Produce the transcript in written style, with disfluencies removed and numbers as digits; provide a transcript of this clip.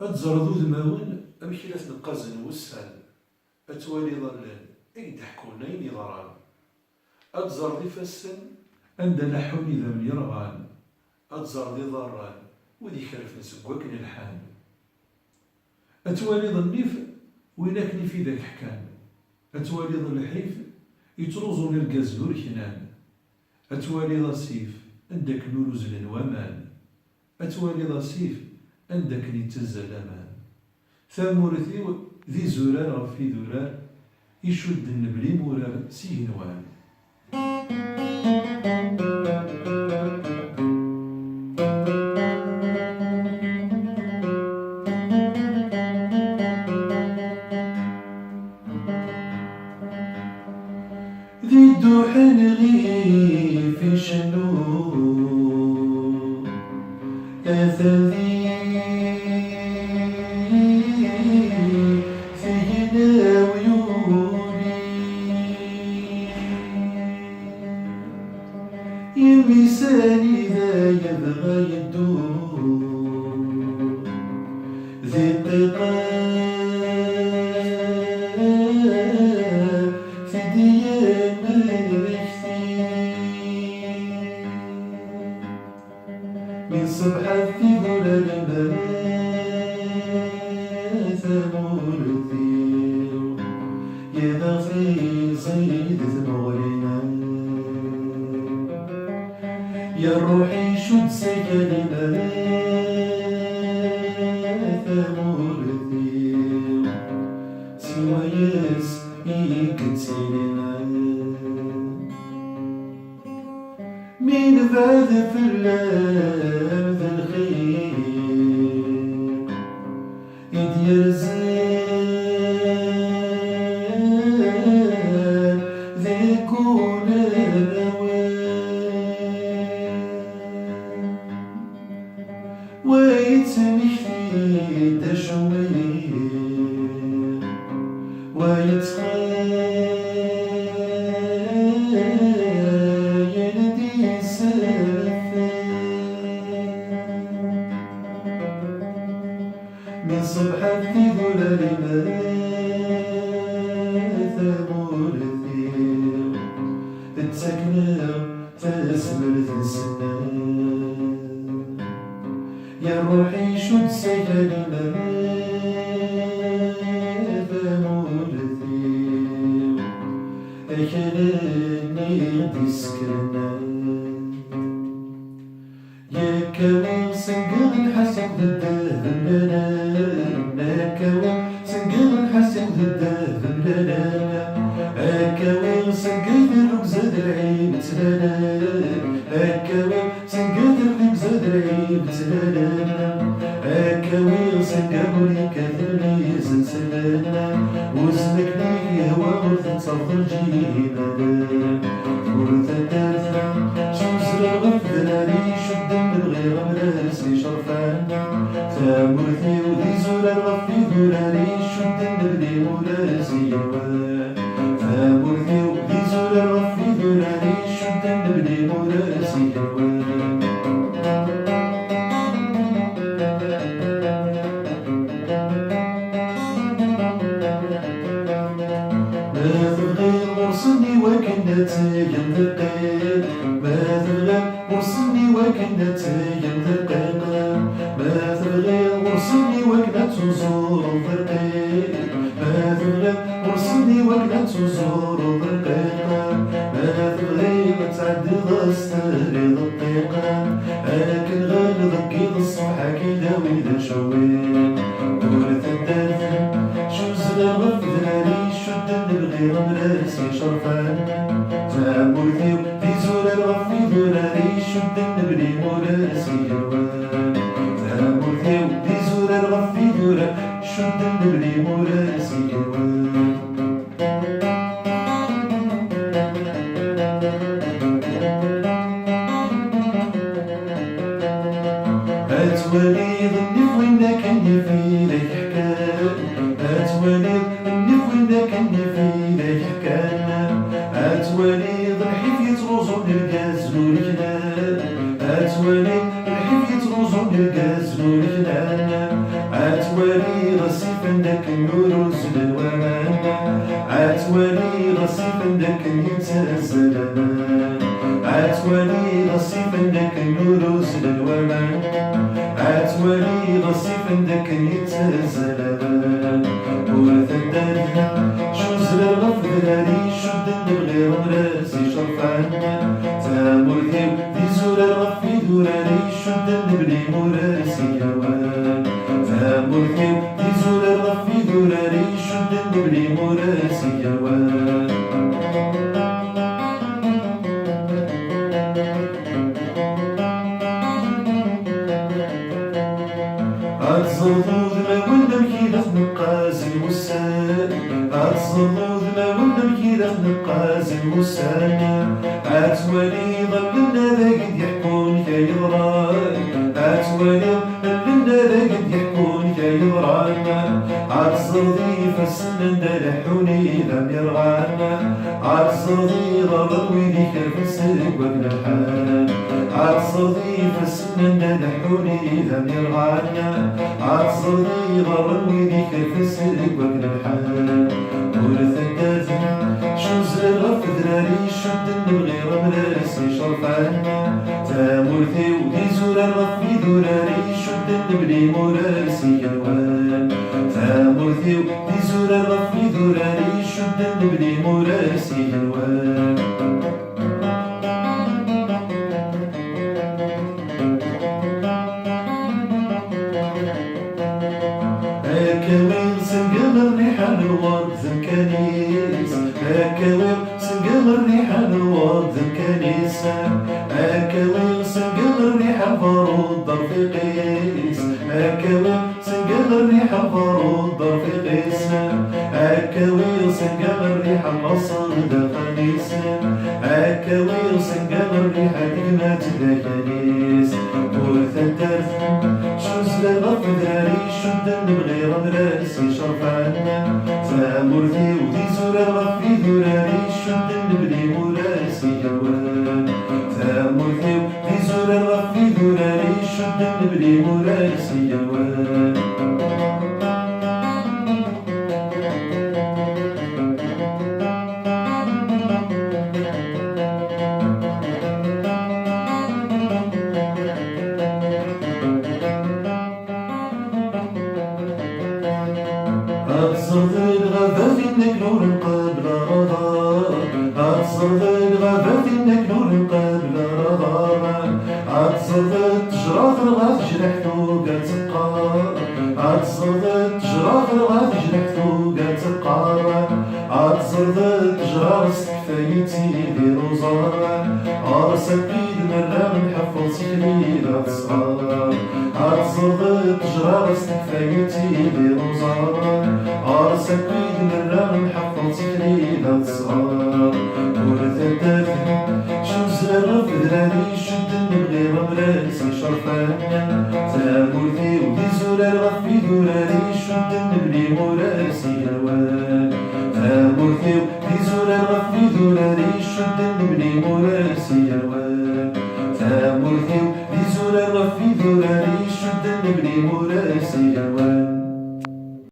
أتزرد ذماون أمشي لا تنقزن وسان أتوالي ظلان أي تحكون أين يضران أتزرد فسن عند لحون إذا من يرغان أتزرد ضران وذي كرف نسقوك الحان أتوالي ظنيف ويناكني في ذاك حكام أتوالي ظل الحيف يتروزون القاز نور كنان أتوالي ظل سيف عندك نور زلن ومان أتوالي ظل سيف عندك نتزل أمان ثامورثي ذي زرار في ذرار يشد النبلي مرار سينوان ذي الدوحن غيف شنو أثذي فينا ويوني يمساني ذا يبغى يدور ذي الطقاء في ديان من صبحة في ظلال البنات مرثير يا في صيد ثمورنا يا روحي شد سكن البنات مرثير سوى يس يكتسلنا من بعد في اللام ذا الخير يدير زين ذي كون الأوان ويتسمح في تشوير من صبحة في ظلال البنات مرثير تسكنا تسمر تسنان يا روحي شد سكن البنات مرثير أكلني تسكنا يا كوي سنقل الحسن ضده لنا يا كوي سنقل الحسن ضده لنا يا كوي سنقل الرمزة العيب تلنا يا كوي سنقل الرمزة العيب تلنا يا كوي سنقل كثرني سلسلنا وسلكني هوا ورث صرف الجيبنا ورث الدرثة شو زرع غفلاني شد غير مراسي شرفان ثامرثي وذي زرار غفي ذراري شد النبلي مراسي يوان ثامرثي وذي زرار غفي ذراري شد النبلي مراسي يوان ما تبغي غرسني وكنت يندقيت ما تبغي غرسني وكنت يندقيت ما تبغي غرسني وكنت تزور الضرقيت ما تبغي غرسني وكنت تزور الضرقيت ما تبغي تعدي ضستري الطيقة لكن غالب كيد الصبح كيدا ويدا شويت ورث الدرث شو زرع غفلاني شد الغير مراسي شرفان ثامرثي في زرار غفي ذراري شد النبلي مراسي يوان ثامرثي في زرار غفي ذراري شد النبلي مراسي يوان أتولي ظني وين كان في لك حكاية أتولي ظني وين كان في لك حكاية أتولي ضحيف يتروزون الغاز والكنان أتولي الحيف يتروزون الغاز والكنان عتوالي غصيفا داك النور وزل الومان، عتوالي غصيفا داك يتهزل امان، عتوالي غصيفا داك النور وزل الومان، عتوالي غصيفا داك يتهزل امان. ورث الدار شوز الغف دراري شد نبغي راسي شرفان، تامرتي دي زور الغف دراري شد نبني مراسي يوان، تامرتي دي زور الغف دراري شد نبني مراسي يوان. أتزلط ما ولدم كي دخل قازي وسان، أتزلط ما ولدم كي دخل قازي وسان، عتوالي ظلنا ذا قد يحكون كي يضران، عتوالي ظلنا ذا قد يحكون كي يضران، عتزلطي فالسنن دا لحوني ذا ميرغان، عتزلطي ضرب ويدي كالفسق وابن الحان، عتزلطي فالسنن دا لحوني ذا ميرغان، عتزلطي ضرب ويدي كالفسق وابن الحان. ورث الدار شوز الغف دراري شد نبغي راسي شرفان، تامرتي ودي زور الغف دراري شد نبني مراسي يوان، تامرتي ودي زور الغف دراري شد نبني مراسي يوان. هكاوي سنقم الريحان الورد ذمكانيس، هكاوي سنقم الريحان الورد ذمكانيس، هكاوي سنقم الريحان بارود دار في قيس، هكاوي سنقم الريحان بارود دار في قيس، هكاوي سنقم الريحان مصر دا خميس، هكاوي سنقم الريحان دقمات دا كنيس. ورث الدرف شوز الغف دراري شد نبغي راسي شرفان، تامرتي ودي زور الغف دراري شد نبني مراسي يوان، تامرتي ودي زور الغف دراري شد نبني مراسي يوان. أتصرد الغابات إنك نور قبل رضا، أتصرد الغابات إنك نور قبل رضا، أتصرد التجرات الغاث جرحتو قال تبقى، أتصرد التجرات الغاث جرحتو قال تبقى، أتصرد التجرار استكفايتي دير وزار، أرسل بيد مرة نحفظ سكري لا تصغار، أتصرد التجرار استكفايتي دير وزار، أرسل بيد مرة نحفظ سكري لا تصغار. ورث الدار شوز الغف دراري شد نبغي راسي شرفان، تامرتي ودي زور الغف دراري شد نبني مراسي يوان، تامرتي ودي زور الغف دراري شد نبني مراسي يوان، تامرتي ودي زور الغف دراري شد نبني مراسي